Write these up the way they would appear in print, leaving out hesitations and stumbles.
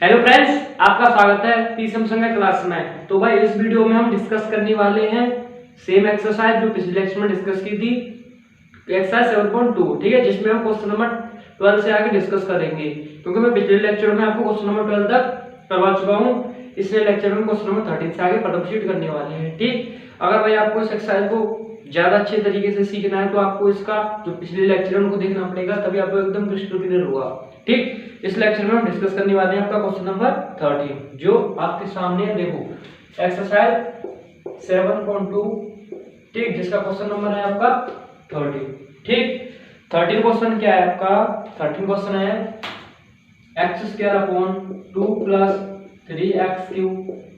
Hello friends, आपका स्वागत है तीसम संख्या क्लास में। तो भाई इस वीडियो में हम डिस्कस करने वाले हैं सेम एक्सरसाइज जो पिछले लेक्चर में डिस्कस की थी, एक्सरसाइज 7.2। ठीक है, जिसमें हम क्वेश्चन नंबर 12 से आगे डिस्कस करेंगे, क्योंकि मैं पिछले लेक्चर में आपको क्वेश्चन नंबर 12 तक करवा चुका हूँ। इसलिए लेक्चर में क्वेश्चन नंबर 13 से आगे प्रोसीड करने वाले हैं। ठीक, अगर भाई आपको इस एक्सरसाइज को ज्यादा अच्छे तरीके से सीखना है तो आपको इसका जो पिछले लेक्चर है उनको देखना पड़ेगा, तभी आपको एकदम क्रिस्टल क्लियर होगा। ठीक, इस लेक्चर में हम डिस्कस करने वाले हैं आपका क्वेश्चन नंबर 13, जो आपके सामने है। देखो एक्सरसाइज 7.2, ठीक, जिसका क्वेश्चन नंबर है आपका 13। ठीक, 13 क्वेश्चन क्या है आपका? 13 क्वेश्चन है x square upon 2 plus 3x cube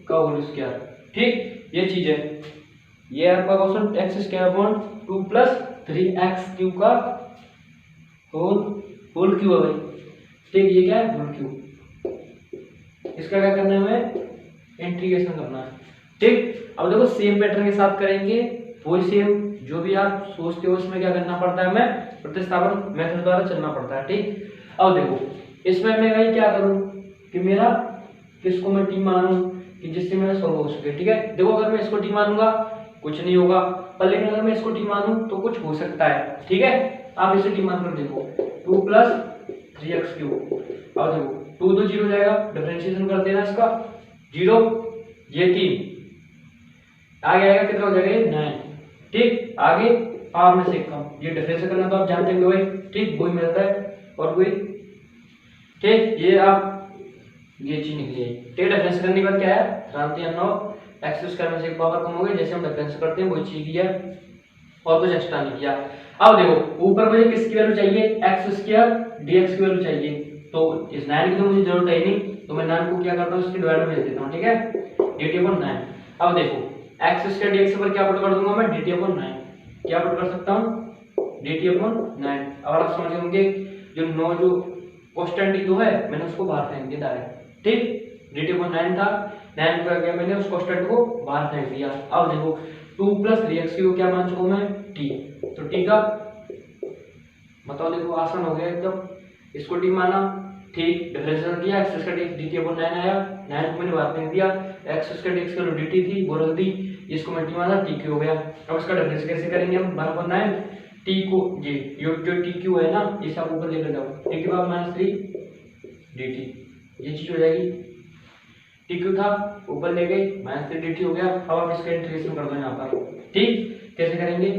का होल स्क्वायर। ठीक, ये चीज है, ये आपका question x square upon 2 plus 3x cube का होल क्यूब है भाई। ठीक, ये क्या है? Whole cube. इसका क्या करना है हमें? इंटीग्रेशन करना है। ठीक, अब देखो सेम पैटर्न के साथ करेंगे, वही सेम जो भी आप सोचते हो इसमें क्या करना पड़ता है, हमें प्रतिस्थापन मेथड द्वारा चलना पड़ता है। ठीक, अब देखो इसमें मैं भाई क्या करूं कि मेरा किसको मैं टी मानूं कि जिससे मेरा सॉल्व हो सके। ठीक है, देखो अगर मैं इसको टी मानूंगा कुछ नहीं होगा, पर लेकिन अगर मैं इसको टी मानूं तो कुछ हो सकता है। ठीक है, आप इसे टी मान कर देखो, 2 प्लस 3x क्यूब। अब देखो 2 तो 0 जाएगा, डिफरेंशिएशन कर देना इसका 0, ये 3 आगे आएगा, कितना हो जाएगा ये 9। ठीक, आगे पावर में से कम, ये डिफरेंशिएशन करना तो आप जानते होंगे भाई। ठीक, वही मिलता है और वही। ठीक, ये आप ये चीज निकली है। ठीक, डिफरेंशिएशन करने के बाद क्या है, जानते हैं 9 एक्स स्क्वायर में से एक पावर कम हो गई, जैसे हम डिफरेंस करते हैं वही चीज किया और कुछ एक्स्ट्रा नहीं किया। अब देखो ऊपर मुझे किसकी वैल्यू चाहिए? एक्स स्क्वायर dx की वैल्यू चाहिए, तो इस 9 की तो मुझे जरूरत है नहीं, तो मैं 9 को क्या करता हूँ इसकी डिवाइड में भेज देता हूँ। ठीक है, dt/9। अब देखो एक्स स्क्वायर dx पर क्या पुट कर दूंगा मैं? dt/9। क्या पुट कर सकता हूँ? dt/9। अगर आप समझ होंगे जो 9 जो कांस्टेंट तो है, मैंने उसको बाहर फेंक दिया डायरेक्ट। ठीक, dt/9 था, 9 को क्या मैंने उस कांस्टेंट को बाहर फेंक दिया। अब देखो 2 प्लस 3x को क्या मान चुका हूं मैं? t, तो t का बताओ, देखो आसान हो गया एकदम, इसको t माना। ठीक, डिफरेंशिएशन किया, x का dt/9 आया, 9 को मैंने बाहर फेंक दिया, x का dx की वैल्यू dt थी वो रख दी, इसको मैं t माना, t क्यू हो गया। अब इसका डिफरेंस कैसे करेंगे हम? 1/9 t को ये जो t क्यू है ना, इसे आप ऊपर लेकर जाओ, t के बाद -3 dt, ये चीज हो जाएगी। t क्यू था ऊपर ले गए, -3 dt हो गया। अब आप इसका इंटीग्रेशन कर दो यहाँ पर। ठीक, कैसे करेंगे?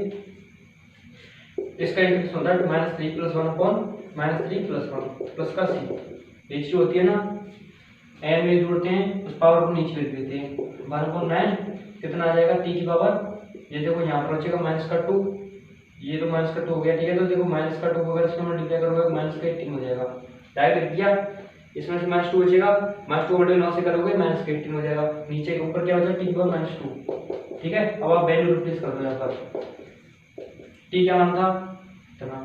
इसका इंटीग्रेशन होता है -3 + 1 अपॉन -3 + 1 प्लस का c, ये चीज होती है ना, n में जोड़ते हैं उस पावर को नीचे लिख देते हैं, 1/9 कितना आ जाएगा? t की पावर, ये देखो यहाँ पर बचेगा -2, ये तो -2 हो गया। ठीक है, तो देखो -2 को अगर इसमें मल्टीप्लाई करोगे -18 हो जाएगा, डायरेक्ट लिख दिया। इसमें से -2 बचेगा, -2 बटे 9 से करोगे -18 हो जाएगा, नीचे के ऊपर क्या हो जाएगा? t की पावर -2। ठीक है, अब आप वैल्यू रिप्लेस कर दो यहाँ पर। t क्या मान था? इतना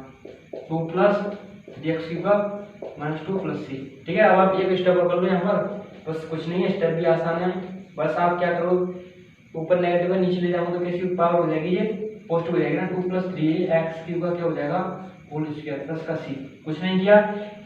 2 प्लस dx की पावर -2 प्लस c। ठीक है, अब आप एक स्टेप और कर लो यहाँ पर, बस कुछ नहीं है, स्टेप भी आसान है। बस आप क्या करो, ऊपर नेगेटिव है नीचे ले जाओगे तो कैसी पावर हो जाएगी? ये पॉजिटिव हो जाएगी ना, 2 प्लस 3x क्यूब का क्या हो जाएगा? होल स्क्वायर प्लस का c। कुछ नहीं किया,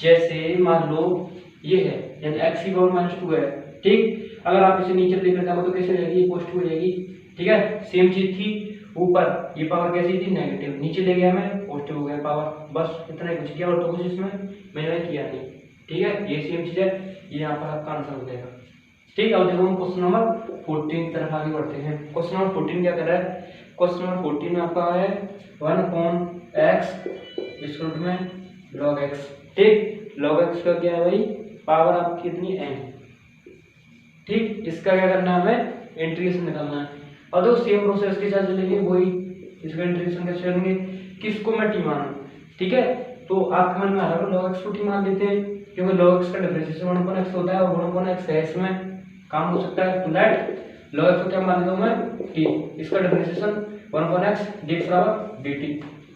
जैसे मान लो ये है, यानी x की पावर -2 है। ठीक, अगर आप इसे नीचे लेकर जाओ तो कैसे रहेगी? पॉजिटिव हो जाएगी। ठीक है, सेम चीज थी, ऊपर ये पावर कैसी थी? नेगेटिव, नीचे ले गया मैं, पॉजिटिव हो गया पावर। बस इतना ही कुछ किया, और तो कुछ इसमें मैंने किया नहीं। ठीक है, ये सेम चीज है, ये यहाँ पर आपका आंसर हो जाएगा। ठीक, अब देखो हम क्वेश्चन नंबर 14 की तरफ आगे बढ़ते हैं। क्वेश्चन नंबर 14 क्या कर रहा है? क्वेश्चन नंबर 14 में आपका है 1/x में log x। ठीक, log x का क्या है भाई? पावर आपकी कितनी? n। ठीक, इसका क्या करना है हमें? इंटीग्रेशन निकालना है। और देखो सेम प्रोसेस के साथ चलेंगे, वही इसका इंटीग्रेशन कैसे करेंगे? किसको मैं टी मानूं? ठीक है, तो आपके मन में आ रहा है log x को टी मान लेते हैं, क्योंकि log x का डिफरेंशिएशन 1/x होता है और 1/x है, इसमें काम हो सकता है। तो लेट log x को क्या मान लेता हूं मैं? t, इसका डिफरेंशिएशन 1/x dx बराबर dt।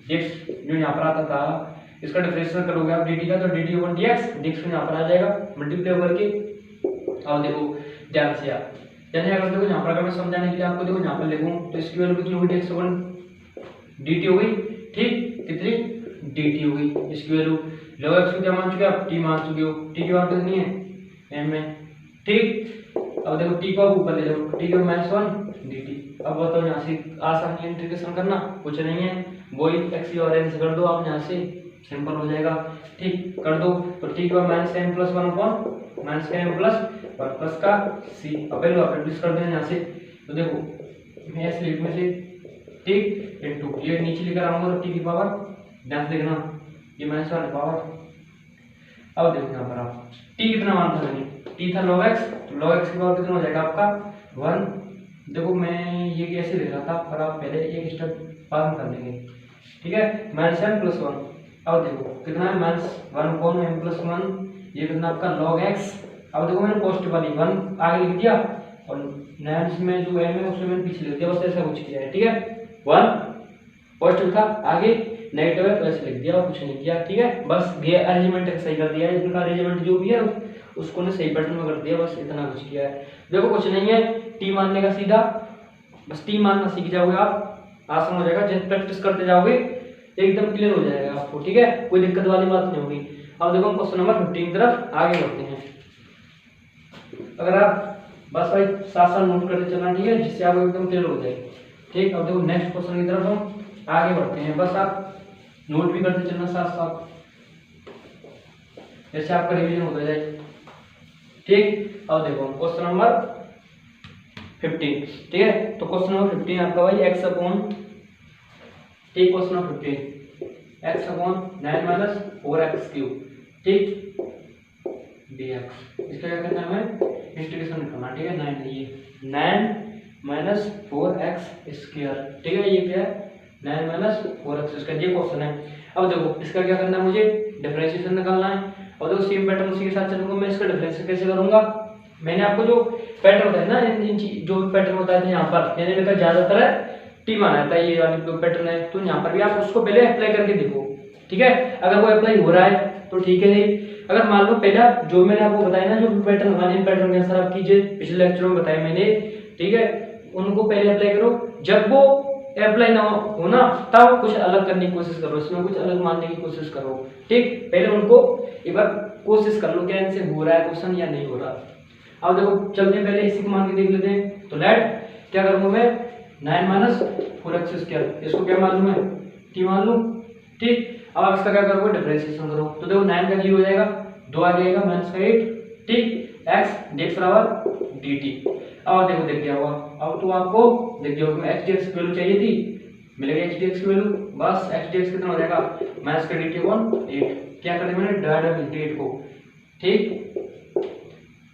dx जो यहाँ पर आता था, इसका डिफरेंशिएशन करोगे आप dt का, तो dt/dx, dx यहाँ पर आ जाएगा मल्टीप्लाई करके। अब देखो ध्यान से आप, यानी अगर देखो यहाँ पर अगर मैं समझाने के लिए आपको देखो यहाँ पर लिखूं तो इसकी वैल्यू कितनी होगी? dx/1 dt हो गई। ठीक, कितनी? dt हो गई। इसकी वैल्यू log x को क्या मान चुके आप? t मान चुके हो। t की वैल्यू कितनी है? m में, ठीक। अब देखो t को आप ऊपर ले जाओ, t का -1 dt। अब बताओ यहाँ से आसानी इंटीग्रेशन करना कुछ नहीं है, वही x और n से कर दो आप, यहाँ से सिंपल हो जाएगा, ठीक कर दो। तो t का -m + 1 अपॉन -m + 1 प्लस का c। अब वैल्यू आप रिप्लेस कर देना यहाँ से। तो देखो मैं ऐसे लिख में से ठीक इनटू ये नीचे लेकर आऊंगा, तो t की पावर ध्यान से देखना ये -1 पावर। अब देखो यहाँ पर आप t कितना मान था, t था log x, तो log x की पावर कितना हो जाएगा आपका 1। देखो मैं ये कैसे ले रहा था, पर आप पहले एक स्टेप बाद में कर लेंगे, ठीक है। -m + 1। अब देखो कितना है -1 अपॉन m + 1, ये कितना आपका log x। अब देखो मैंने पॉजिटिव वाली 1 आगे लिख दिया और नैन्स में जो m है उसमें मैंने पीछे लिख दिया, बस ऐसा कुछ किया है, ठीक है। 1 पॉजिटिव था, आगे नेगेटिव है तो ऐसे लिख दिया और कुछ नहीं किया, ठीक है। बस ये अरेंजमेंट सही कर दिया है, इनका अरेंजमेंट जो भी है उसको ने सही पैटर्न में कर दिया, बस इतना कुछ किया है। देखो कुछ नहीं है, टी मानने का सीधा बस टी मानना सीख जाओगे आप, आसान हो जाएगा। जब प्रैक्टिस करते जाओगे एकदम क्लियर हो जाएगा आपको, ठीक है, कोई दिक्कत वाली बात नहीं होगी। अब देखो क्वेश्चन नंबर 15 की तरफ आगे बढ़ते हैं। अगर आप बस भाई साथ साथ नोट करते चलना, ठीक है, जिससे आपको एकदम क्लियर हो जाए, ठीक। अब देखो नेक्स्ट क्वेश्चन की तरफ हम आगे बढ़ते हैं, बस आप नोट भी करते चलना साथ साथ, जैसे आपका रिवीजन होता जाए, ठीक। अब देखो क्वेश्चन नंबर 15, ठीक है। तो क्वेश्चन नंबर 15 आपका भाई x अपॉन, ठीक, question number 15 x upon 9 - 4x³, ठीक, dx। इसका क्या करना है हमें इंटीग्रेशन करना, ठीक है। 9 ये 9 - 4x², ठीक है, ये क्या है 9 - 4x², ये क्वेश्चन है। अब देखो इसका क्या करना है, मुझे डिफरेंशिएशन निकालना है। और देखो सेम पैटर्न उसी के साथ चलूंगा, मैं इसका डिफरेंशिएशन कैसे करूंगा, मैंने आपको जो पैटर्न होता है ना, जो पैटर्न होता है यहाँ पर मैंने देखा ज्यादातर है टी माना था, ये वाली जो पैटर्न है, तो यहाँ पर भी आप उसको पहले अप्लाई करके देखो, ठीक है। अगर वो अप्लाई हो रहा है तो ठीक है, नहीं अगर मान लो पहला जो मैंने आपको बताया ना, जो पैटर्न हमारे पैटर्न के अनुसार आप कीजिए, पिछले लेक्चर में बताया मैंने, ठीक है, उनको पहले अप्लाई करो। जब वो अप्लाई ना हो ना, तब कुछ अलग करने की कोशिश करो, इसमें कुछ अलग मानने की कोशिश करो, ठीक। पहले उनको एक बार कोशिश कर लो क्या इनसे हो रहा है क्वेश्चन या नहीं हो रहा। अब देखो चलते हैं, पहले इसी को मान के देख लेते हैं। तो लेट क्या करूंगा मैं 9 - 4x², इसको क्या मान लूं मैं t मान लूं, ठीक। अब आप इसका क्या करोगे डिफरेंशिएशन करो, तो देखो 9 का 0 हो जाएगा, 2 आ जाएगा -8, ठीक, x dx बराबर dt। अब देखो देख दिया हुआ, अब तो आपको देख दिया होगा x dx की वैल्यू चाहिए थी, मिलेगा x dx की वैल्यू, बस x dx कितना हो जाएगा -8। क्या कर दिया मैंने डिवाइड बाय 8 को, ठीक,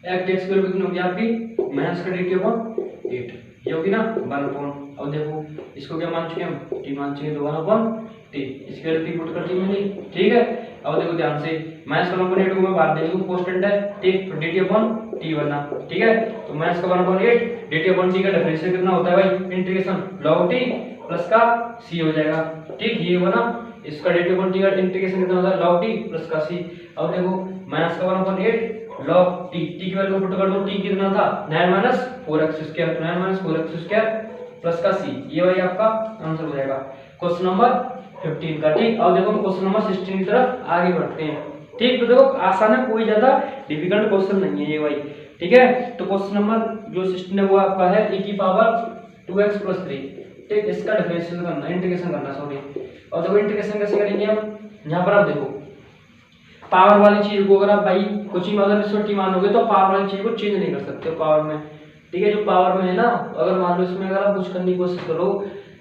x dx की वैल्यू कितनी होगी आपकी -8, ये होगी ना 1/। अब देखो इसको क्या मान चुके हम t मान चुके, तो 1/t, इसकी वैल्यू पुट कर दी मैंने, ठीक है। अब देखो ध्यान से -1/8 को मैं बाहर दे दूं, कांस्टेंट है, ठीक, तो dt/t बनना, ठीक है। तो -1/8 dt/t का डिफरेंशियल कितना होता है भाई इंटीग्रेशन log t प्लस का c हो जाएगा, ठीक, ये बना। इसका dt/t का इंटीग्रेशन कितना होता है log t प्लस का c। अब देखो -1/8 log t, t की वैल्यू पुट कर दो, t कितना था 9 - 4x², 9 - 4x² प्लस का c, ये भाई आपका आंसर हो जाएगा क्वेश्चन नंबर 15 का, ठीक। अब देखो क्वेश्चन नंबर 16 की तरफ आगे बढ़ते हैं, ठीक। तो देखो आसान है, कोई ज्यादा डिफिकल्ट क्वेश्चन नहीं है ये भाई, ठीक है। तो क्वेश्चन नंबर जो 16 है वो आपका है e की पावर 2x + 3, ठीक, इसका डिफरेंशियल करना, इंटीग्रेशन करना, सॉरी। और देखो इंटीग्रेशन कैसे करेंगे हम, यहाँ पर आप देखो पावर वाली चीज को अगर आप भाई कुछ ही मतलब इसमें टी मानोगे तो पावर वाली चीज को चेंज नहीं कर सकते पावर में, ठीक है। जो पावर में है ना, अगर मान लो इसमें अगर आप कुछ करने की कोशिश करो,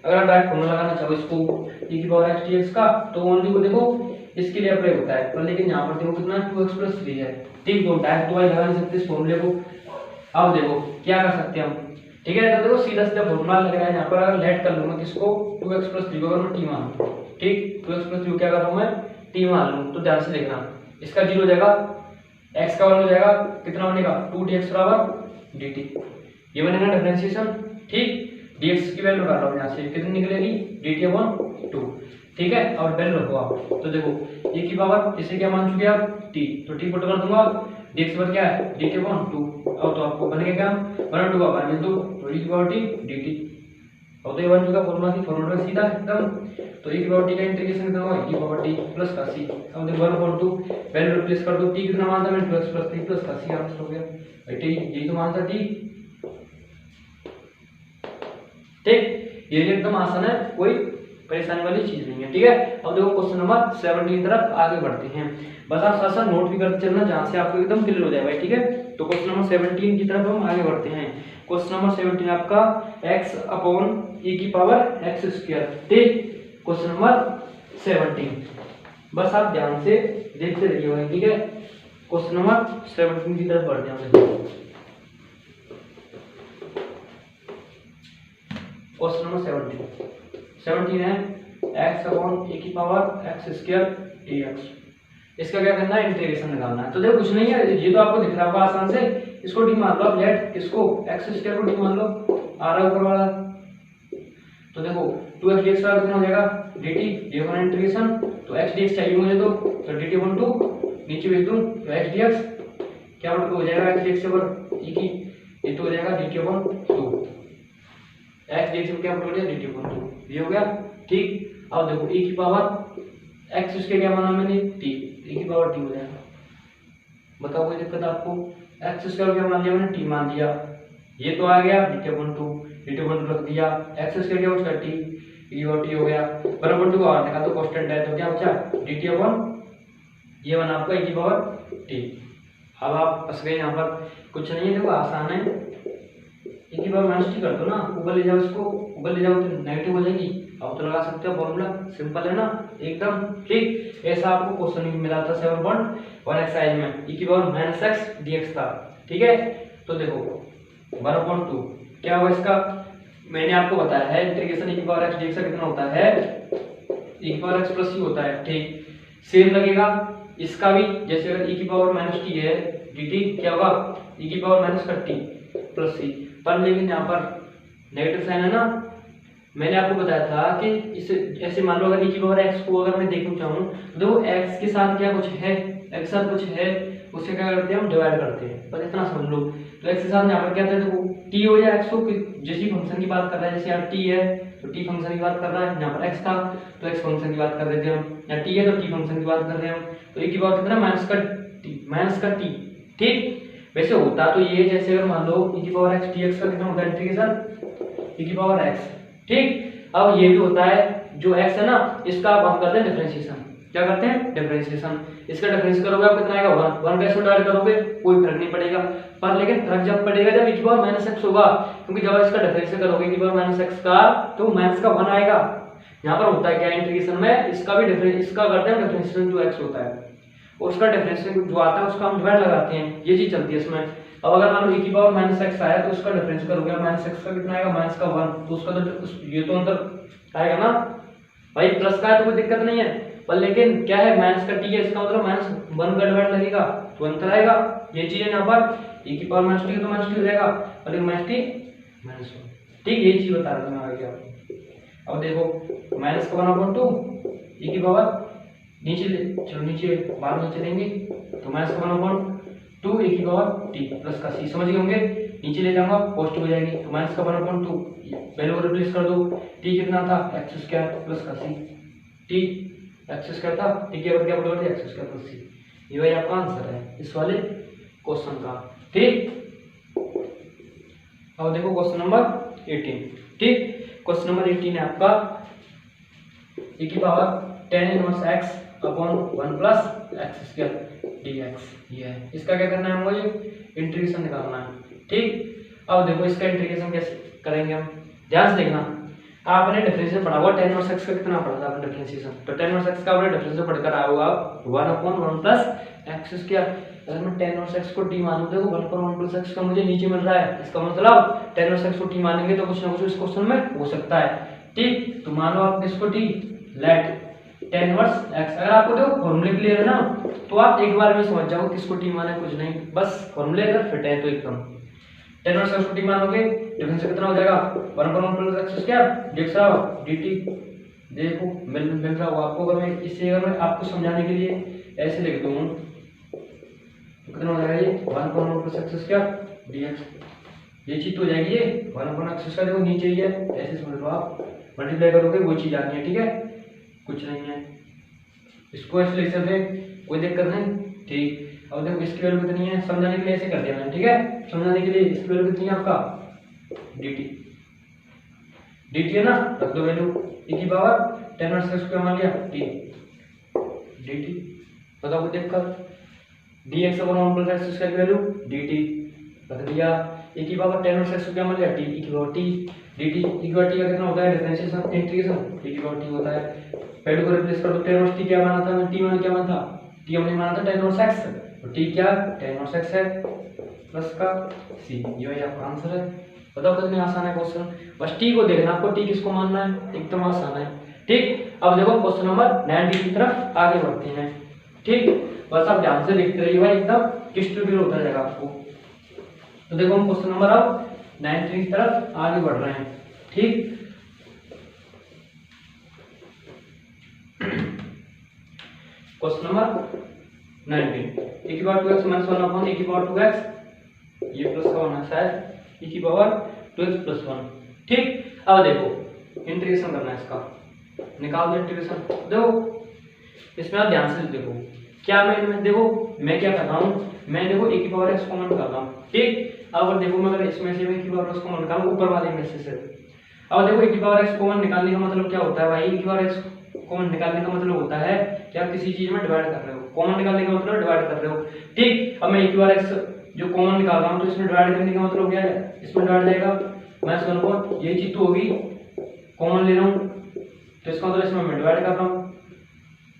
अगर आप डायरेक्ट फॉर्मूला लगाना चाहो इसको e की पावर x dx का, तो ओनली को देखो इसके लिए अप्लाई होता है, पर लेकिन यहाँ पर देखो कितना 2x + 3 है, ठीक। तो डायरेक्ट तो भाई लगा नहीं सकते इस फॉर्मूले को। अब देखो क्या कर सकते हैं हम, ठीक है। तो देखो सीधा सीधा फॉर्मूला लग रहा है यहाँ पर, अगर लेट कर लूंगा किसको 2x + 3 को, अगर मैं t मान लूं, ठीक, 2x + 3 को क्या कर रहा हूं मैं t मान लूं, तो ध्यान से देखना इसका 0 हो जाएगा, x का 1 हो जाएगा, कितना बनेगा 2dx बराबर dt, ये बनेगा डिफरेंशिएशन, ठीक। dx की वैल्यू निकाल रहा हूं यहां से, कितनी निकलेगी dt/2, ठीक है। और वैल्यू रखो आप, तो देखो e की पावर इसे क्या मान चुके आप t, तो t पुट कर दूंगा, dx पर क्या है dt/2। अब तो आपको बनेगा क्या 1/2 का 1 × e की पावर t dt, और तो ये बन चुका फॉर्मूला की फॉर्मूला सीधा एकदम। तो e की पावर t का इंटीग्रेशन कितना होगा, e की पावर t प्लस का c। अब देखो 1/2 वैल्यू रिप्लेस कर दो, t कितना मान था मैंने 2x प्लस 3 प्लस का c आंसर हो गया भाई, t यही तो मान था t। ठीक, ये एकदम आसान है, कोई परेशानी वाली चीज नहीं है। ठीक है, अब देखो क्वेश्चन नंबर 17 की तरफ आगे बढ़ते हैं। बस आप साथ साथ नोट भी करते चलना जहां से आपको एकदम क्लियर हो जाए भाई। ठीक है, तो क्वेश्चन नंबर 17 की तरफ हम आगे बढ़ते हैं। क्वेश्चन नंबर 17 आपका x अपॉन e की पावर x स्क्वायर। ठीक, क्वेश्चन नंबर 17 बस आप ध्यान से देखते रहिए भाई। ठीक है, क्वेश्चन नंबर 17 की तरफ बढ़ते हैं। क्वेश्चन नंबर 17 है x अपॉन e की पावर x स्क्वायर dx। इसका क्या करना है, इंटीग्रेशन निकालना है। तो देखो कुछ नहीं है, ये तो आपको दिख रहा होगा आसान से, इसको डी मान लो आप, लेट इसको x स्क्वायर को डी मान लो, आ रहा ऊपर वाला। तो देखो 2x dx का कितना हो जाएगा dt, ये होना इंटीग्रेशन। तो x dx चाहिए मुझे, तो dt अपॉन 2 नीचे भेज दूं तो x dx क्या हो जाएगा, x dx पर e की ये तो हो जाएगा dt अपॉन 2, x dx में क्या हो जाएगा dt अपॉन 2, ये हो गया। ठीक, अब देखो e की पावर x उसके क्या माना मैंने t, e की पावर t हो जाएगा। बताओ कोई दिक्कत आपको, x स्क्वायर क्या मान लिया मैंने, t मान दिया, ये तो आ गया dt अपॉन 2, dt अपॉन 2 रख दिया, x स्क्वायर क्या बचा t, e और t हो गया, बराबर 2 और निकाल तो कांस्टेंट है, तो क्या बचा dt अपॉन ये बना आपका e की पावर t। अब आप फंस गए यहाँ पर, कुछ नहीं है, देखो आसान है, e की पावर माइनस t कर दो ना, ऊपर ले जाओ इसको, ऊपर ले जाओ तो नेगेटिव हो जाएगी। अब तो लगा सकते हो फॉर्मूला, सिंपल है ना एकदम। ठीक, ऐसा आपको क्वेश्चन मिला था 7.1 एक्सरसाइज में, e की पावर माइनस x dx था। ठीक है, तो देखो 1/2 क्या होगा इसका, मैंने आपको बताया है इंटीग्रेशन e की पावर x dx का कितना होता है, e की पावर x प्लस c होता है। ठीक, सेम लगेगा इसका भी, जैसे अगर e की पावर माइनस t है dt क्या होगा e की पावर माइनस का t प्लस c, पर लेकिन यहाँ पर नेगेटिव साइन है ना। मैंने आपको बताया था कि इसे ऐसे मान लो, अगर e की पावर x को अगर मैं देखना चाहूँ तो देखो x के साथ क्या कुछ है, x के साथ कुछ है, उससे क्या करते हैं हम डिवाइड करते हैं, बस इतना समझ लो। तो x के साथ यहाँ पर क्या था, देखो t हो या x को, जिस फंक्शन की बात कर रहा है, जैसे यहाँ t है तो t फंक्शन की बात कर रहा है, यहाँ पर x था तो x फंक्शन की बात कर रहे थे हम, यहाँ t है तो t फंक्शन की बात कर रहे हैं हम। तो e की पावर कितना माइनस का t। ठीक, वैसे होता तो ये, जैसे अगर मान लो e की पावर x dx का कितना होता है इंटीग्रेशन e की पावर x। ठीक, अब ये भी होता है जो x है ना, इसका हम करते हैं डिफरेंशिएशन। क्या करते हैं डिफरेंशिएशन, इसका डिफरेंस करोगे आप कितना आएगा 1, 1 कैसे डिवाइड करोगे कोई फर्क नहीं पड़ेगा, पर लेकिन फर्क जब पड़ेगा जब e की पावर माइनस x होगा, क्योंकि जब इसका डिफरेंस करोगे e की पावर माइनस x का तो माइनस का 1 आएगा। यहाँ पर होता है क्या इंटीग्रेशन में, इसका भी डिफरेंस, इसका करते हैं डिफरेंशिएशन जो x होता है, और उसका डिफरेंशिएशन जो आता है उसका हम डिवाइड लगाते हैं, ये चीज चलती है इसमें। अब अगर मान लो e की पावर माइनस x आया तो उसका डिफरेंस करोगे माइनस x का कितना आएगा, माइनस का 1, तो उसका तो ये तो अंतर आएगा ना भाई, प्लस का है तो कोई दिक्कत नहीं है, पर लेकिन क्या है माइनस का t है, इसका मतलब माइनस 1 का डिवाइड लगेगा तो अंतर आएगा। ये चीज है यहाँ पर, e की पावर माइनस t तो माइनस t हो जाएगा, और लेकिन माइनस t माइनस 1। ठीक, यही चीज बता रहा था मैं आगे आपको। अब देखो माइनस का 1/2 e की पावर नीचे चलो नीचे बाद में चलेंगे, तो माइनस का 1/2 e की पावर t प्लस का c, समझ गए होंगे, नीचे ले जाऊंगा पॉजिटिव हो जाएगी, तो माइनस का 1/2 वैल्यू को रिप्लेस कर दो, t कितना था x स्क्वायर प्लस का c, t x स्क्वायर था, t के बाद क्या बराबर है x स्क्वायर प्लस c। ये भाई आपका आंसर है इस वाले क्वेश्चन का। ठीक, अब देखो क्वेश्चन नंबर 18। ठीक, क्वेश्चन नंबर 18 है आपका e की power tan inverse x upon 1 plus x square dx, ये है। इसका क्या करना है, मुझे इंटीग्रेशन निकालना है। ठीक, अब देखो इसका इंटीग्रेशन कैसे करेंगे हम, ध्यान से देखना। आपने डिफरेंशियल पढ़ा हुआ tan इनवर्स x का कितना पढ़ा था आपने डिफरेंशिएशन, तो tan इनवर्स x का आपने डिफरेंशियल पढ़कर आए हो आप 1/1 प्लस x स्क्वायर। अगर मैं tan इनवर्स x को t मानूं, देखो 1/1 प्लस x का मुझे नीचे मिल रहा है, इसका मतलब tan इनवर्स x को t मानेंगे तो कुछ ना कुछ इस क्वेश्चन में हो सकता है। ठीक, तो मान लो आप इसको t, let tan inverse x, अगर आपको देखो फॉर्मूले क्लियर है ना तो आप एक बार में समझ जाओ किसको t माने, कुछ नहीं, बस फॉर्मूले अगर फिट है तो एकदम tan इनवर्स x को t मानोगे, डिफरेंस कितना हो जाएगा 1/1 plus x square dx dt। देखो मिल रहा होगा आपको, अगर मैं इसे अगर मैं आपको समझाने के लिए ऐसे लिख दूं तो कितना हो जाएगा ये 1/1 प्लस x स्क्वायर dx, ये चीज तो हो जाएगी, ये 1/x का देखो नीचे ही है, ऐसे समझ लो आप, मल्टीप्लाई करोगे वो चीज आनी है, ठीक है, कुछ नहीं है, इसको ऐसे लिख सकते हैं, कोई दिक्कत नहीं, ठीक। अब देखो इसकी वैल्यू कितनी है, समझाने के लिए ऐसे कर दिया मैंने, ठीक है, समझाने के लिए इसकी वैल्यू कितनी है आपका dt है ना, रख दो वैल्यू e की पावर 10 क्या मान लिया t dt, बताओ कोई दिक्कत, dx अपॉन 1 प्लस x की वैल्यू dt रख दिया, e की पावर 10 क्या मान लिया t e की पावर t dt, e की पावर t का कितना होता है डिफरेंशिएशन इंटीग्रेशन, e की पावर t होता है, पहले को रिप्लेस कर दो, 10 t क्या माना था, t मान क्या माना था, t हमने माना था 10 x, तो t क्या 10 x है प्लस का c, ये आपका आंसर है। बताओ कितनी आसान है क्वेश्चन, बस t को देखना, आपको t किसको मानना है, एकदम आसान है, ठीक। अब देखो क्वेश्चन नंबर 19 की तरफ आगे बढ़ते हैं, ठीक, बस आप ध्यान से देखते रहिए भाई, एकदम क्लियर क्लियर होता जाएगा आपको। तो देखो हम क्वेश्चन नंबर अब 19 की तरफ आगे बढ़ रहे हैं, ठीक। क्वेश्चन नंबर 19, e की power 2x minus 1 upon e की पावर 2x, ये प्लस का होना शायद e की पावर 2x प्लस 1, ठीक। अब देखो इंटीग्रेशन करना है इसका, निकाल दो इंटीग्रेशन, देखो इसमें आप ध्यान से देखो, क्या मैं देखो मैं क्या कर रहा हूँ, मैं देखो e की पावर x कॉमन कर रहा हूँ, ठीक। अब देखो मैं अगर इसमें से e की पावर x कॉमन निकालूं ऊपर वाले में से, अब देखो e की पावर x कॉमन निकालने का मतलब क्या होता है भाई, e की पावर x कॉमन निकालने का मतलब होता है कि आप किसी चीज में डिवाइड कर रहे हो, कॉमन निकालने का मतलब डिवाइड कर रहे हो, ठीक। अब मैं e की पावर x जो कॉमन निकाल रहा हूँ, तो इसमें डिवाइड करने का मतलब क्या है, इसमें डिवाइड जाएगा माइनस 1 अपॉन, ये चीज तो होगी, कॉमन ले रहा हूँ तो इसका मतलब इसमें मैं डिवाइड कर रहा हूँ,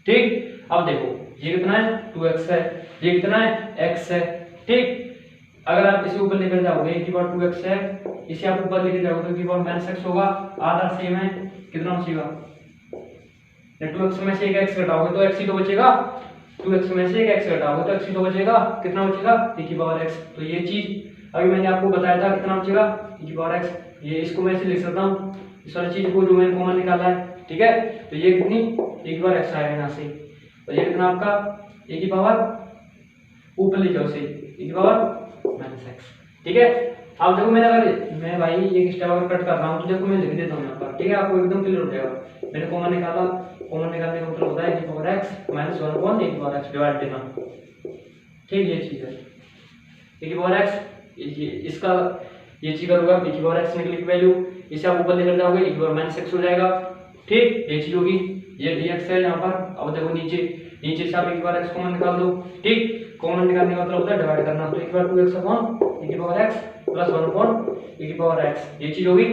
ठीक। अब देखो ये कितना है 2x है, ये कितना है x है, ठीक। अगर आप इसे ऊपर लेकर जाओगे e की पावर 2x है, इसे आप ऊपर लेकर जाओगे तो e की पावर माइनस x होगा, आधा सेम है, कितना बचेगा, 2x में से एक x घटाओगे तो x ही तो बचेगा, 2x में से एक x घटाओगे तो x ही तो बचेगा, कितना बचेगा e की पावर x, तो ये चीज अभी मैंने आपको बताया था कितना बचेगा e की पावर x, ये इसको मैं ऐसे लिख सकता हूँ, इस वाली चीज को जो मैंने कॉमन निकाला है, ठीक है, तो ये कितनी e की पावर x आएगा यहाँ से, तो ये कितना आपका e की पावर ऊपर ले जाओ से e की पावर माइनस x, ठीक है। अब देखो मैं भाई एक स्टेप अगर कट कर रहा हूँ तो देखो मैं लिख देता हूँ यहाँ पर, ठीक है, आपको एकदम क्लियर हो जाएगा, मैंने कॉमन निकाला, कॉमन निकालने का मतलब होता है e की power x minus 1 upon e की पावर x डिवाइड देना, ठीक, ये चीज है e की पावर x, इसका ये चीज करूंगा e की पावर x निकली की वैल्यू, इसे आप ऊपर लेकर जाओगे e की पावर माइनस x हो जाएगा, ठीक, ये चीज होगी, ये dx है यहाँ पर। अब देखो नीचे से आप e की पावर x कॉमन निकाल दो, ठीक, कॉमन निकालने का मतलब होता है डिवाइड करना, तो e की पावर 2x अपॉन e की power x plus 1 upon e की पावर x, ये चीज होगी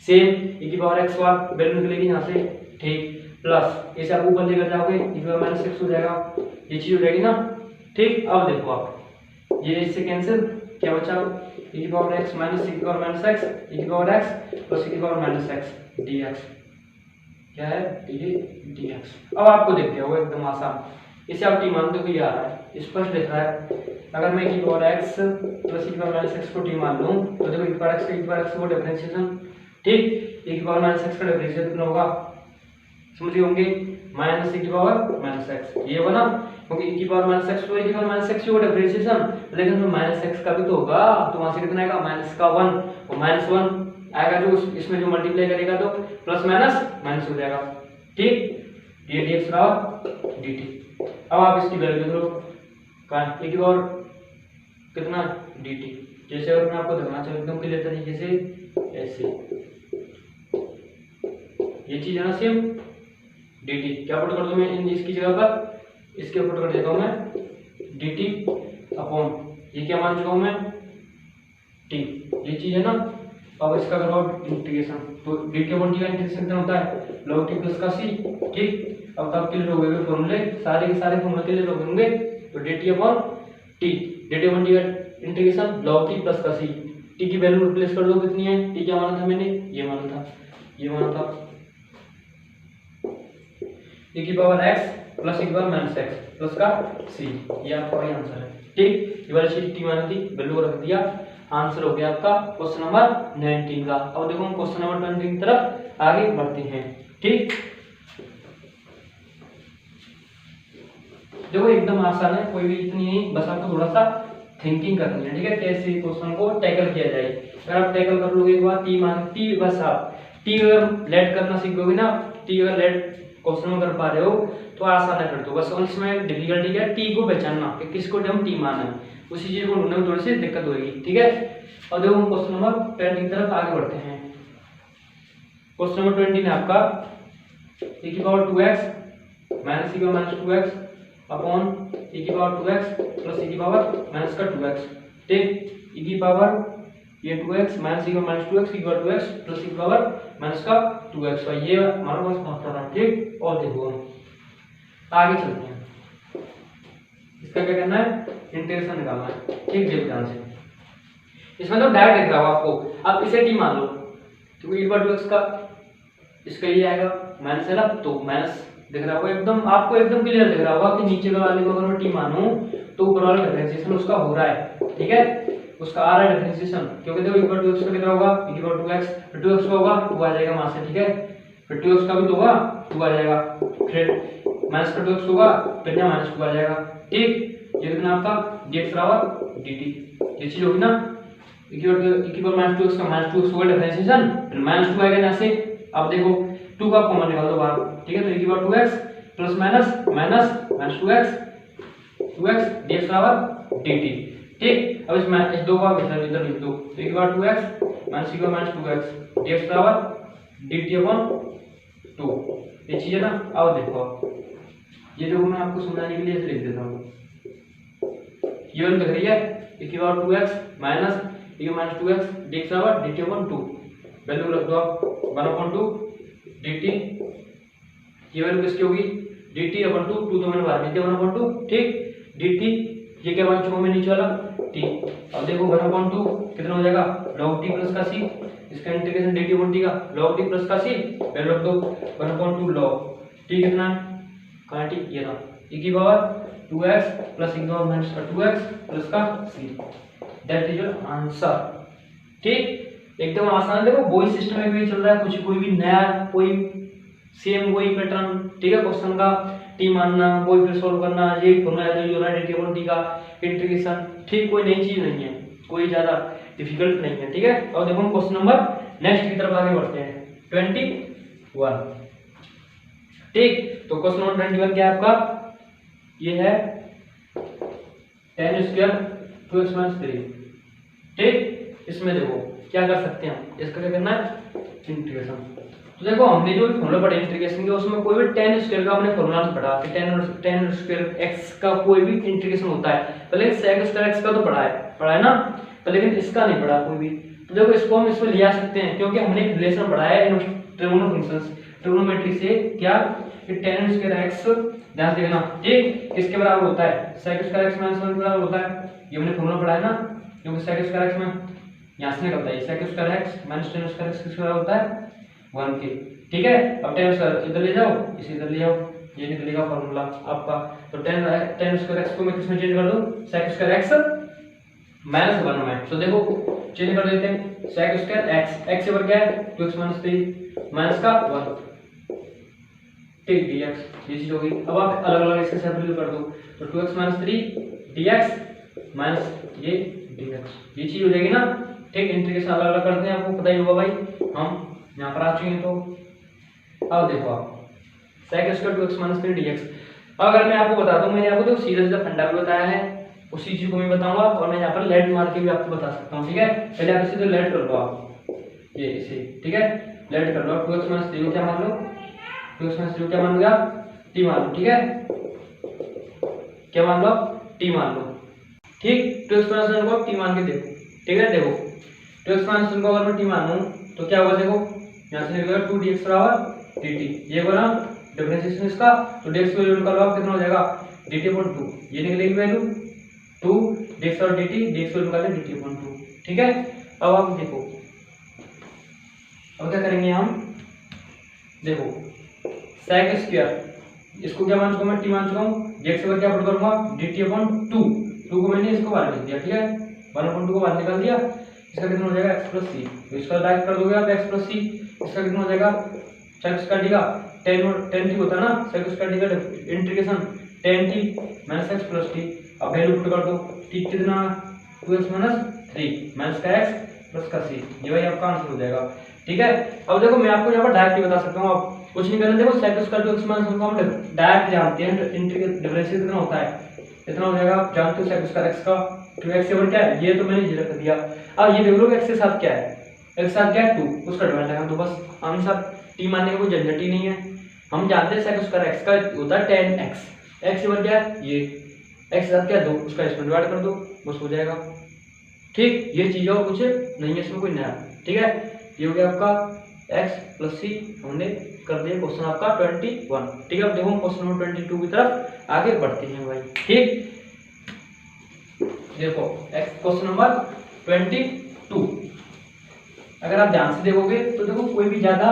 सेम, e की पावर x बार वैल्यू निकलेगी यहाँ से, ठीक, प्लस इसे आप ऊपर लेकर जाओगे e की पावर माइनस x हो जाएगा, ये चीज हो जाएगी ना, ठीक। अब देखो आप ये इससे कैंसिल, क्या बचा e की पावर x माइनस e की पावर माइनस x, e की पावर x प्लस e की पावर माइनस x dx, क्या है ये dx। अब आपको देखते हो एकदम आसान, इसे आप t मान दो, ये आ रहा है स्पष्ट दिख रहा है, अगर मैं e की पावर x प्लस e की पावर माइनस x को t मान लूं तो देखो e की पावर x का e की पावर x वो डिफरेंशिएशन, ठीक, e की पावर माइनस x का डिफरेंशिएशन कितना होगा समझ गए होंगे, माइनस e की पावर माइनस x, ये बना, क्योंकि e की पावर माइनस x तो e की पावर माइनस x वो डिफरेंशिएशन, लेकिन तो माइनस x का भी तो होगा, तो वहां से कितना आएगा माइनस का 1 और माइनस 1 आएगा, जो इसमें जो मल्टीप्लाई करेगा तो प्लस माइनस माइनस हो जाएगा, ठीक, ये dx बराबर dt। अब आप इसकी वैल्यू देख लो, कहां e की पावर कितना dt, जैसे अगर मैं आपको दिखाना चाहूँ एकदम क्लियर तरीके से, ऐसे ये चीज है ना सेम, dt क्या पुट कर दूं मैं इसकी जगह पर, इसके पुट कर देता हूं मैं dt अपॉन ये क्या मान चुका हूं मैं t, ये चीज है ना। अब इसका करो इंटीग्रेशन, तो dt अपॉन t का इंटीग्रेशन कितना होता है log t प्लस का c, ठीक। अब तब क्लियर हो गए फॉर्मूले, सारे के सारे फॉर्मूले क्लियर हो होंगे, तो dt अपॉन t का इंटीग्रेशन log t प्लस का c, t की वैल्यू रिप्लेस कर दो, कितनी है t क्या माना था मैंने, ये माना था e की पावर x प्लस e की पावर माइनस x प्लस का c, ये आपका वही आंसर है, ठीक। ये वाली चीज t मानी थी, वैल्यू रख दिया, आंसर हो गया आपका क्वेश्चन नंबर 19 का। अब देखो हम क्वेश्चन नंबर 20 की तरफ आगे बढ़ते हैं, ठीक। देखो एकदम आसान है, कोई भी इतनी नहीं, बस आपको थोड़ा सा थिंकिंग करनी है, ठीक है, कैसे क्वेश्चन को टैकल किया जाए। अगर आप टैकल कर लोगे एक बार टी मान टी, बस आप टी अगर लेट करना सीखोगे ना, टी अगर लेट क्वेश्चन में कर पा रहे हो तो आसान है फिर तो। बस इसमें डिफिकल्टी क्या है, टी को पहचानना कि किसको हम टी माना है, उसी चीज को ढूंढने में थोड़ी सी दिक्कत होगी, ठीक है। और देखो हम क्वेश्चन नंबर 10 की तरफ आगे बढ़ते हैं। क्वेश्चन नंबर 20 में आपका e की पावर 2x माइनस e की पावर -2x अपॉन e की पावर 2x प्लस e की पावर माइनस का 2x, ठीक। e की पावर ये 2x माइनस e की पावर -2x, e की पावर 2x प्लस e की पावर माइनस का 2x, और ये हमारा पास मात्रा है, ठीक। और देखो आगे चलते हैं, इसका क्या करना है, इंटीग्रेशन निकालना है, ठीक। देखो ध्यान से, इसमें तो डायरेक्ट दिख रहा होगा आपको, आप इसे टी मान लो तो e पर 2x का इसका ये आएगा माइनस है ना, तो माइनस दिख रहा होगा एकदम, आपको एकदम क्लियर दिख रहा होगा कि नीचे का वाले को अगर मैं टी मानूं तो ऊपर वाला डिफरेंशिएशन उसका हो रहा है, ठीक है, उसका आ रहा है डिफरेंशिएशन, क्योंकि देखो e पर 2x का कितना होगा, e पर 2x, फिर 2x का होगा 2 आ जाएगा वहां से, ठीक है, फिर 2x का भी तो होगा 2 आ जाएगा, फिर माइनस का 2x होगा फिर यहाँ माइनस 2 आ जाएगा, ठीक। ये कितना आपका dx बराबर dt, ये चीज होगी ना, e की पावर -2x का -2x होगा डिफरेंशिएशन, फिर -2 आएगा यहाँ से। अब देखो 2 का कॉमन निकाल दो बाहर, ठीक है, तो e की power 2x plus minus minus -2x dx बराबर dt, ठीक। अब इसमें इस दो का इधर लिख दो, तो e की पावर 2x माइनस e की पावर -2x dx बराबर dt अपॉन 2, ये चीज है ना। अब देखो ये देखो मैं आपको समझाने के लिए लिख देता हूँ, ये वाली दिख रही है e की पावर 2x माइनस e की पावर -2x dx बराबर dt अपॉन 2, वैल्यू रख दो आप 1/2 dt, ये वैल्यू किसकी होगी dt अपॉन 2, 2 तो मैंने बाहर लिख दिया 1/2, ठीक। dt ये क्या बन चुका है नीचे वाला t, अब देखो 1/2 कितना हो जाएगा log t प्लस का c, इसका इंटीग्रेशन dt अपॉन t का log t प्लस का c, वैल्यू रख दो 1/2 log t कितना है, कहां t, ये रहा e की पावर 2x प्लस e की पावर -2x प्लस का c, that is your answer, ठीक। एकदम आसान, देखो वही सिस्टम में भी चल रहा है, कुछ कोई भी नया कोई सेम वही पैटर्न, ठीक है, क्वेश्चन का टी मानना, कोई फिर सॉल्व करना, ये फॉर्मूला जो है dt अपॉन t का इंटीग्रेशन, ठीक, कोई नई चीज नहीं है, कोई ज्यादा डिफिकल्ट नहीं है, ठीक है। और देखो हम क्वेश्चन नंबर नेक्स्ट की तरफ आगे बढ़ते हैं 21, ठीक। तो क्वेश्चन नंबर 21 क्या है आपका, ये है tan स्क्वायर 2x - 3, ठीक। इसमें देखो क्या कर सकते हैं हम, इसका क्या करना है इंटीग्रेशन, तो देखो हमने जो फॉर्मूला पढ़ा इंटीग्रेशन के उसमें कोई भी tan स्क्वायर का हमने फॉर्मूला पढ़ा कि tan स्क्वायर x का कोई भी इंटीग्रेशन होता है, पहले sec स्क्वायर x का तो पढ़ा है ना, पर लेकिन इसका नहीं पढ़ा कोई भी। तो देखो इसको हम इसमें ले आ सकते हैं क्योंकि हमने एक रिलेशन पढ़ा है ट्रिगोनल फंक्शंस, ट्रिगोनोमेट्री से, क्या कि tan स्क्वायर x, ध्यान से देखना, ठीक, किसके बराबर होता है sec स्क्वायर x - 1 के बराबर होता है, ये हमने फॉर्मूला पढ़ा है ना, क्योंकि sec स्क्वायर x में यहाँ से निकलता है sec square x minus tan square x किसके बराबर होता है 1 के, ठीक है। अब tan स्क्वायर इधर ले जाओ, इसे इधर ले जाओ, ये निकलेगा फार्मूला आपका, तो tan स्क्वायर x को मैं किसमें चेंज कर दूं, sec स्क्वायर x -1 में, तो देखो चेंज कर देते हैं sec स्क्वायर x ऊपर क्या है 2x - 3 माइनस का 1, ठीक, dx, ये चीज होगी। अब आप अलग अलग इसके सेपरेट कर दो, तो 2x - 3 dx माइनस ये dx, ये चीज हो जाएगी ना, ठीक। इंटीग्रेशन अलग अलग करते हैं, आपको पता ही होगा भाई, हम यहाँ पर आ चुके हैं। तो अब देखो आप sec स्क्वायर 2x - 3 dx, अगर मैं आपको बता दूं, मैंने आपको तो सीधा सीधा फंडा भी बताया है, उसी चीज को मैं बताऊंगा, और मैं यहाँ पर लेट मार के भी आपको बता सकता हूँ, ठीक है। पहले आप इसे तो लेट कर लो आप, ये इसे, ठीक है, लेट कर लो, 2x - 3 क्या मान लो, 2x - 3 क्या मान लो आप, t मान लो, ठीक है, क्या मान लो t मान लो, ठीक। 2x - 3 को t मान के देखो, ठीक है, देखो 2x - 3 को अगर मैं t मानूं तो क्या होगा, देखो यहाँ से निकलेगा 2dx बराबर dt, ये बोला डिफरेंशिएशन इसका, तो dx की वैल्यू निकालो आप, कितना हो जाएगा dt अपॉन 2, ये निकलेगी वैल्यू 2 dx और dt, dx की वैल्यू निकालें dt अपॉन 2, ठीक है। अब आप देखो, अब क्या करेंगे हम, देखो sec स्क्वायर इसको क्या मान चुका मैं, t मान चुका हूँ, dx पर क्या पुट करूंगा dt अपॉन 2 को मैंने इसको बाहर लिख दिया, ठीक है, 1/2 को बाहर निकाल दिया, इसका कितना हो जाएगा x प्लस सी, तो इसका डायरेक्ट कर दोगे आप x प्लस सी, इसका कितना हो जाएगा sec स्क्वायर डी का tan t होता है ना, sec स्क्वायर डी का integration tan t minus x plus t, अब वैल्यू पुट कर दो, t कितना 2x माइनस 3 माइनस का x प्लस का c, ये भाई आपका आंसर हो जाएगा। ठीक है, अब देखो मैं आपको यहाँ पर डायरेक्ट बता सकता हूँ, आप कुछ नहीं करना, देखो sec स्क्वायर 2x माइनस 1 को हम डायरेक्ट जानते हैं, इंटीग्रेशन डिफरेंशियल कितना होता है, इतना हो जाएगा, आप जानते हो sec स्क्वायर x का 2x ओवर क्या है, ये तो मैंने ये रख दिया। अब ये देख लो x के साथ क्या है, x के साथ क्या है 2, उसका डिवाइड लगा दो बस आंसर, t मानने का कोई झंझट ही नहीं है। हम जानते हैं sec स्क्वायर x का होता है 10x, x ओवर क्या है ये, x के साथ क्या 2, उसका इसमें डिवाइड कर दो बस हो जाएगा। ठीक, ये चीज और कुछ नहीं है इसमें कोई नया। ठीक है, ये हो गया आपका x प्लस c, हमने कर दिया क्वेश्चन आपका 21। ठीक है, अब देखो क्वेश्चन नंबर 22 की तरफ आगे बढ़ते हैं भाई। ठीक, देखो क्वेश्चन नंबर 22, अगर आप ध्यान से देखोगे तो देखो कोई भी ज्यादा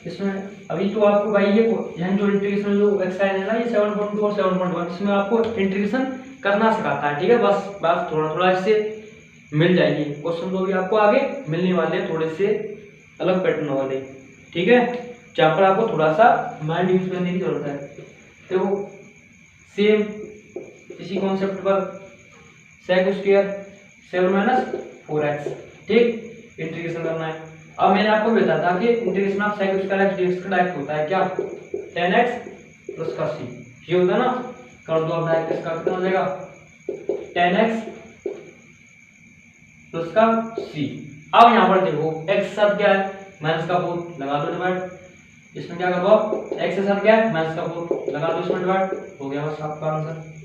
इसमें, अभी तो आपको भाई ये यहाँ जो इंटीग्रेशन जो एक्सरसाइज है ना, ये 7.2 और 7.1 इसमें आपको इंटीग्रेशन करना सिखाता है। ठीक है, बस बात थोड़ा थोड़ा इससे मिल जाएगी, क्वेश्चन तो भी आपको आगे मिलने वाले हैं, थोड़े से अलग पैटर्न वाले। ठीक है, जहाँ पर आपको थोड़ा सा माइंड यूज करने की जरूरत है। देखो सेम इसी कॉन्सेप्ट पर sec स्क्वायर 7 माइनस 4x, ठीक, इंटीग्रेशन करना है। अब मैंने आपको बताया था कि integration of sec square x dx का डायरेक्ट होता है क्या, 10x प्लस का c, ये होता है ना, कर दो अब डायरेक्ट, इसका कितना हो जाएगा 10x प्लस का c। अब यहाँ पर देखो x साथ क्या है माइनस का 4, लगा दो डिवाइड, इसमें क्या करो आप, x के साथ क्या है माइनस का 4, लगा दो इसमें डिवाइड, हो गया बस आपका आंसर।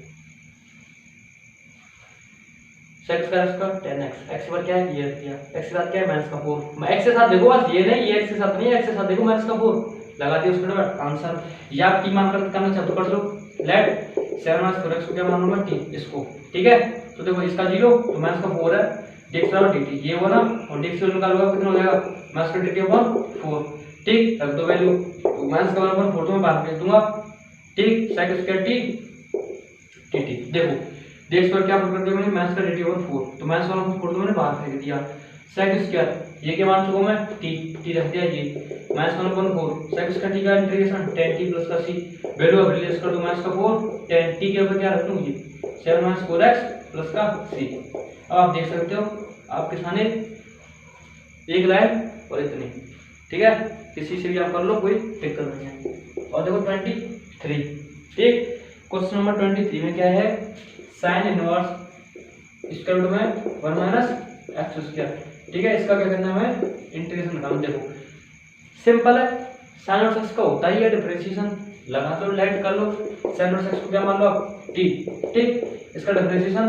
sec स्क्वायर का 10x, x पर क्या है ये दिया, x के साथ क्या है माइनस का 4, x के साथ देखो बस ये नहीं, ये x के साथ नहीं है, x के साथ देखो माइनस का 4, लगा दिया उसमें डिवाइड, आंसर। या आप t मान कर करना चाहते हो कर लो, लेट 7 माइनस 4x को क्या मान लूंगा t, इसको। ठीक है, तो देखो इसका 0 तो माइनस का 4 है, dx बराबर dt, ये वो ना, और dx वैल्यू निकालोगे कितना हो जाएगा माइनस का dt अपॉन 4। ठीक, रख दो वैल्यू, तो माइनस का 1 अपॉन 4 तो मैं बाहर भेज दूंगा। ठीक, sec स्क्वायर t dt, देखो dx पर क्या पुट कर दिया मैंने माइनस का dt अपॉन 4, तो माइनस 1 अपॉन 4 तो मैंने बाहर फेंक दिया। sec स्क्वायर ये क्या मान चुका मैं t रख दिया, ये minus 1 upon 4, sec square t का इंटीग्रेशन 10t प्लस का c, वैल्यू अब रिप्लेस कर दो माइनस का 4, 10t के ऊपर क्या रख दूं ये 7 माइनस 4x प्लस का c। अब आप देख सकते हो आपके सामने एक लाइन और इतनी। ठीक है, किसी से भी आप कर लो, कोई दिक्कत नहीं है। और देखो 23, ठीक, क्वेश्चन नंबर 23 में क्या है, साइन इनवर्स स्क्वायर रूट में 1 माइनस एक्स स्क्वायर। ठीक है, इसका क्या करना है, इंटीग्रेशन करना। देखो सिंपल है, साइन और एक्स का होता ही है डिफरेंशिएशन, लगा दो लाइट कर लो, साइन और एक्स को क्या मान लो आप t। ठीक, इसका डिफरेंशिएशन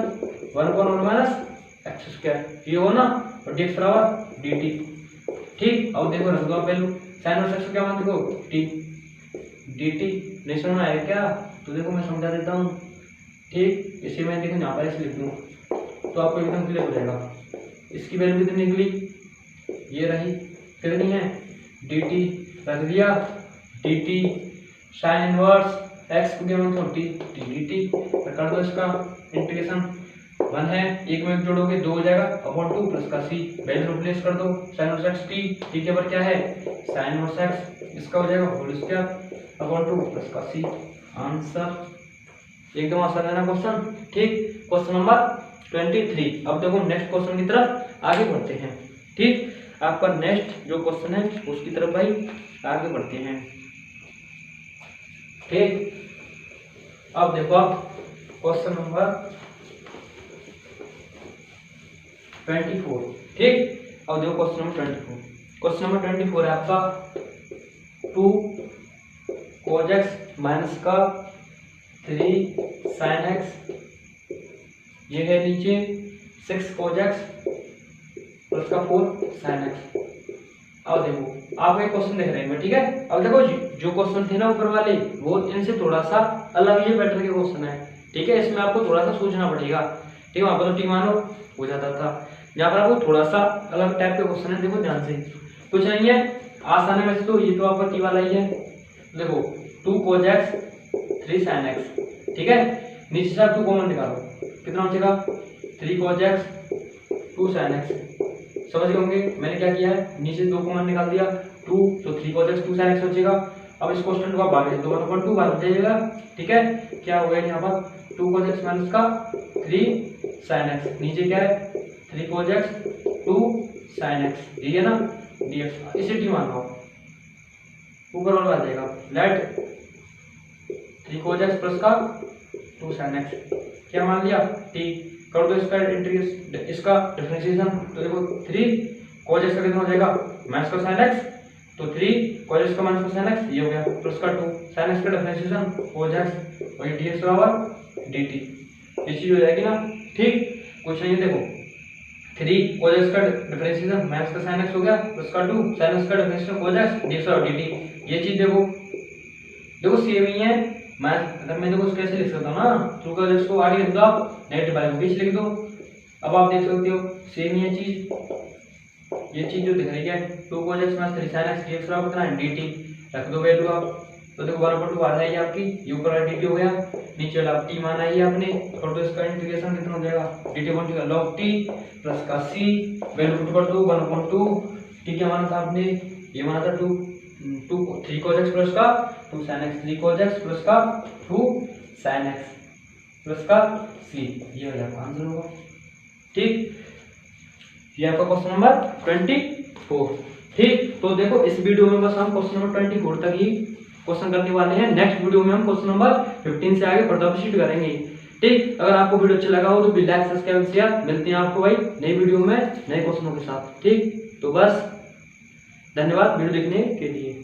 1 माइनस एक्स स्क्वायर, ये हो ना, और dx बराबर dt। ठीक, अब देखो रख दो आप वैल्यू, साइन और एक्स को क्या मानते हो t, dt। नहीं समझ में आया क्या, तो देखो मैं समझा देता हूँ। ठीक, इसे मैं देखो यहाँ पर ऐसे लिख दूँ तो आपको एकदम क्लियर हो जाएगा। इसकी वैल्यू कितनी निकली, ये रही, कितनी है dt, रख दिया dt, साइन इनवर्स x को क्या मानते हो t, dt, कर दो इसका इंटीग्रेशन, 1 है, एक में एक जोड़ोगे 2 हो जाएगा अपॉन 2 प्लस का c, वैल्यू रिप्लेस कर दो, साइन और x t के ऊपर क्या है साइन और x, इसका हो जाएगा होल स्क्वायर अपॉन 2 प्लस का c, आंसर। एकदम आसान है ना क्वेश्चन। ठीक, क्वेश्चन नंबर 23। अब देखो नेक्स्ट क्वेश्चन की तरफ आगे बढ़ते हैं। ठीक, आपका नेक्स्ट जो क्वेश्चन है उसकी तरफ भाई आगे बढ़ते हैं। ठीक, अब देखो आप क्वेश्चन नंबर 24। ठीक, अब देखो क्वेश्चन नंबर 24। क्वेश्चन नंबर 24 है आपका 2 cos x माइनस का 3 sin x, ये है नीचे 6 cos x प्लस का 4 sin x। अब देखो आप एक क्वेश्चन देख रहे हैं, ठीक है। अब देखो जो क्वेश्चन थे ना ऊपर वाले, वो इनसे थोड़ा सा अलग ही पैटर्न के क्वेश्चन है। ठीक है, इसमें आपको थोड़ा सा सोचना पड़ेगा। ठीक है, वहां पर तो टी मानो हो जाता था, यहाँ पर आपको थोड़ा सा अलग टाइप के क्वेश्चन है। देखो ध्यान से, कुछ नहीं है, आसान है वैसे तो, ये तो आपका टी वाला ही है। देखो 2 cos x 3 sin x, ठीक है, नीचे से आप 2 कॉमन निकालो, कितना बचेगा 3 cos x 2 sin x। समझ गए होंगे मैंने क्या किया है, नीचे 2 कॉमन निकाल दिया, 2 तो 3 cos x 2 sin x बचेगा। अब इस क्वेश्चन को आप बाहर दो 1/2 बाहर जाइएगा। ठीक है, क्या हो गया यहाँ पर 2 cos x माइनस का 3 sin x, नीचे क्या है 3 cos x 2 sin x, यही है ना dx, इसे t मान लो, ऊपर वाला आ जाएगा लेट 3 cos x प्लस का 2 sin x, क्या मान लिया t, कर दो इसका इंटीग्रेशन, इसका डिफरेंशिएशन, तो देखो 3 cos x का कितना हो जाएगा माइनस का sin x, तो 3 cos x का माइनस का sin x, ये हो गया प्लस का 2 sin x का डिफरेंशिएशन cos x, वही dx बराबर dt, ये चीज हो जाएगी ना, ठीक। कुछ नहीं, देखो 3 cos x का डिफरेंशिएशन माइनस का sin x हो गया प्लस का 2 sin x का डिफरेंशिएशन cos x dx बराबर dt, ये चीज देखो सेम ही है। मैं अगर मैं देखो कैसे लिख सकता हूँ ना, 2 cos x को आगे लिख दो आप, नेगेटिव बाय बीच लिख दो, अब आप देख सकते हो सेम ही है चीज, ये चीज जो दिख रही है 2 cos x minus 3 sin x dx बराबर कितना है dt, रख दो वैल्यू आप, तो देखो 1/2 आ जाएगी आपकी, ये ऊपर वाला dt हो गया, नीचे वाला t मान आई है आपने, कर दो इसका इंटीग्रेशन, कितना हो जाएगा dt बन जाएगा log t प्लस का c, वैल्यू पुट कर दो 1/2, t क्या माना था आपने, ये माना था 3 cos x प्लस का 2 sin x, 3 cos x plus का 2 sin x प्लस का c, ये हो जाएगा आंसर होगा, ठीक। ये आपका क्वेश्चन नंबर 24, ठीक। तो देखो इस वीडियो में बस हम क्वेश्चन नंबर 24 तक ही क्वेश्चन करने वाले हैं, नेक्स्ट वीडियो में हम क्वेश्चन नंबर 15 से आगे फर्दर प्रोसीड करेंगे, ठीक। अगर आपको वीडियो अच्छा लगा हो तो प्लीज लाइक सब्सक्राइब शेयर, मिलते हैं आपको भाई नई वीडियो में नए क्वेश्चनों के साथ, ठीक। तो बस धन्यवाद वीडियो देखने के लिए।